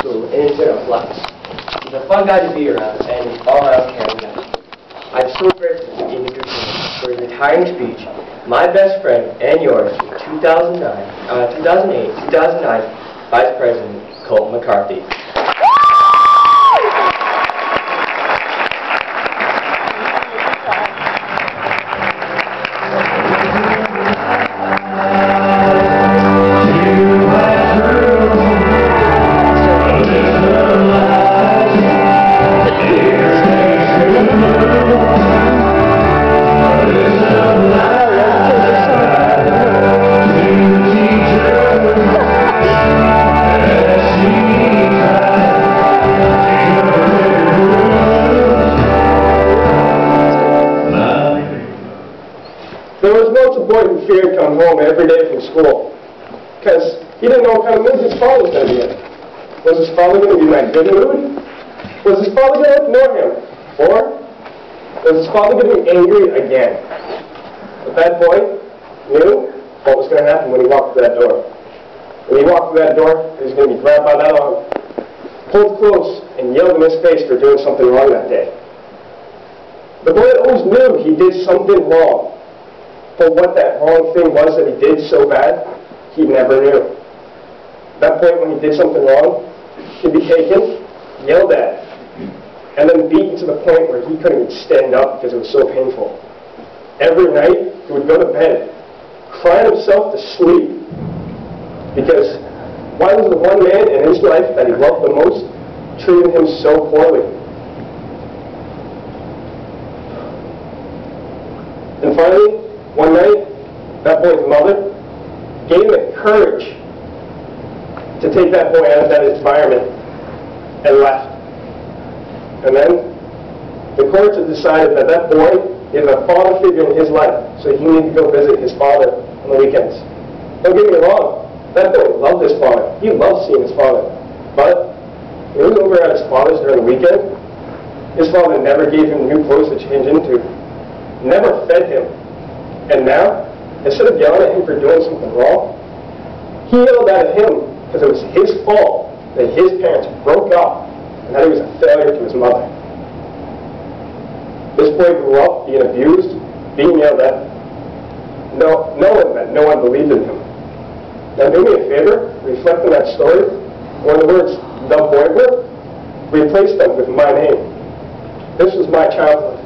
school, innocent of flux. He's a fun guy to be around, and all-around caring guy. I'm so grateful to Amy for his retiring speech. My best friend and yours, 2008-2009 Vice President Colton McCarthy. There was once a boy who feared coming home every day from school because he didn't know what kind of mood his father was going to be in. Was his father going to be in that good mood? Was his father going to ignore him? Or was his father going to be angry again? But that boy knew what was going to happen when he walked through that door. When he walked through that door, he was going to be grabbed by that arm, pulled close, and yelled in his face for doing something wrong that day. The boy always knew he did something wrong. But what that wrong thing was that he did so bad, he never knew. At that point when he did something wrong, he'd be taken, yelled at, and then beaten to the point where he couldn't even stand up because it was so painful. Every night, he would go to bed, crying himself to sleep, because why was the one man in his life that he loved the most treating him so poorly? And finally, one night, that boy's mother gave him the courage to take that boy out of that environment and left. And then the courts had decided that that boy is a father figure in his life, so he needed to go visit his father on the weekends. Don't get me wrong, that boy loved his father. He loved seeing his father. But when he was over at his father's during the weekend, his father never gave him new clothes to change into, never fed him. And now, instead of yelling at him for doing something wrong, he yelled at him because it was his fault that his parents broke up and that he was a failure to his mother. This boy grew up being abused, being yelled at, knowing that no one believed in him. Now do me a favor, reflect on that story, or the words, the boy book, replace them with my name. This was my childhood.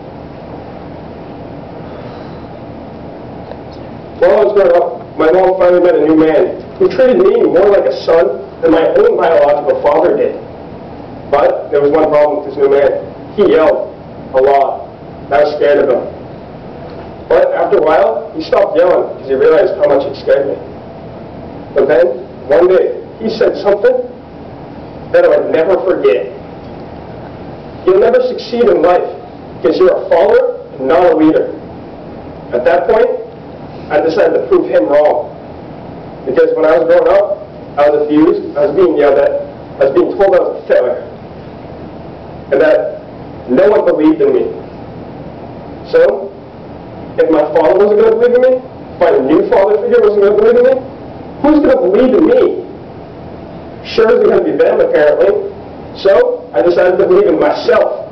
While I was growing up, my mom finally met a new man who treated me more like a son than my own biological father did. But there was one problem with this new man. He yelled a lot. I was scared of him. But after a while, he stopped yelling because he realized how much it scared me. But then, one day, he said something that I would never forget. You'll never succeed in life because you're a follower and not a leader. At that point, I decided to prove him wrong. Because when I was growing up, I was abused, I was being yelled at, I was being told I was a failure. And that no one believed in me. So, if my father wasn't going to believe in me, if my new father figure wasn't going to believe in me, who's going to believe in me? Sure isn't going to be them, apparently. So, I decided to believe in myself.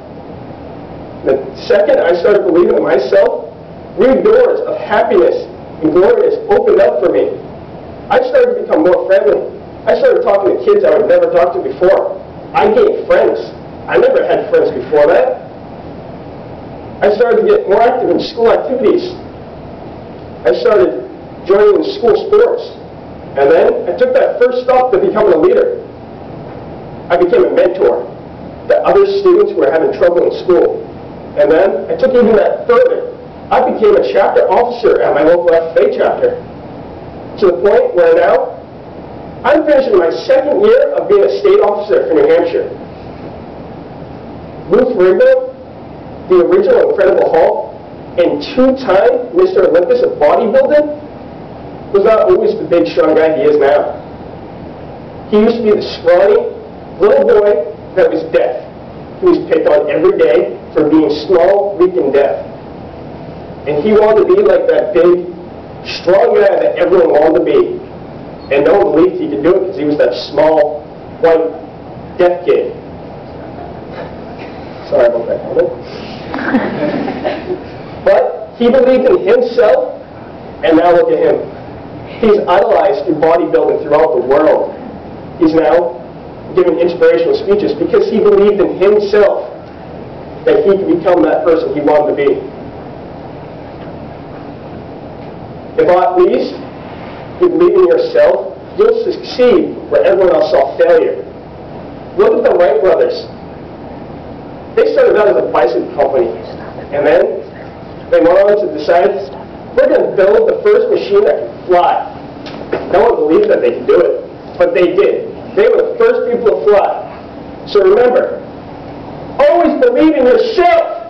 The second I started believing in myself, new doors of happiness and glorious opened up for me. I started to become more friendly. I started talking to kids I would never talk to before. I gained friends. I never had friends before that. I started to get more active in school activities. I started joining school sports. And then I took that first step to becoming a leader. I became a mentor to other students who were having trouble in school. And then I took even that further. I became a chapter officer at my local FFA chapter, to the point where now I'm finishing my second year of being a state officer for New Hampshire. Ruth Rigdon, the original Incredible Hulk, and two-time Mr. Olympus of bodybuilding, was not always the big, strong guy he is now. He used to be the scrawny little boy that was deaf. He was picked on every day for being small, weak, and deaf. And he wanted to be like that big, strong guy that everyone wanted to be. And no one believed he could do it because he was that small, white, deaf kid. Sorry about that comment. But he believed in himself, and now look at him. He's idolized in bodybuilding throughout the world. He's now giving inspirational speeches because he believed in himself that he could become that person he wanted to be. If at least you believe in yourself, you'll succeed where everyone else saw failure. Look at the Wright brothers. They started out as a bicycle company, and then they went on to decide, we're going to build the first machine that can fly. No one believed that they could do it, but they did. They were the first people to fly. So remember, always believe in yourself.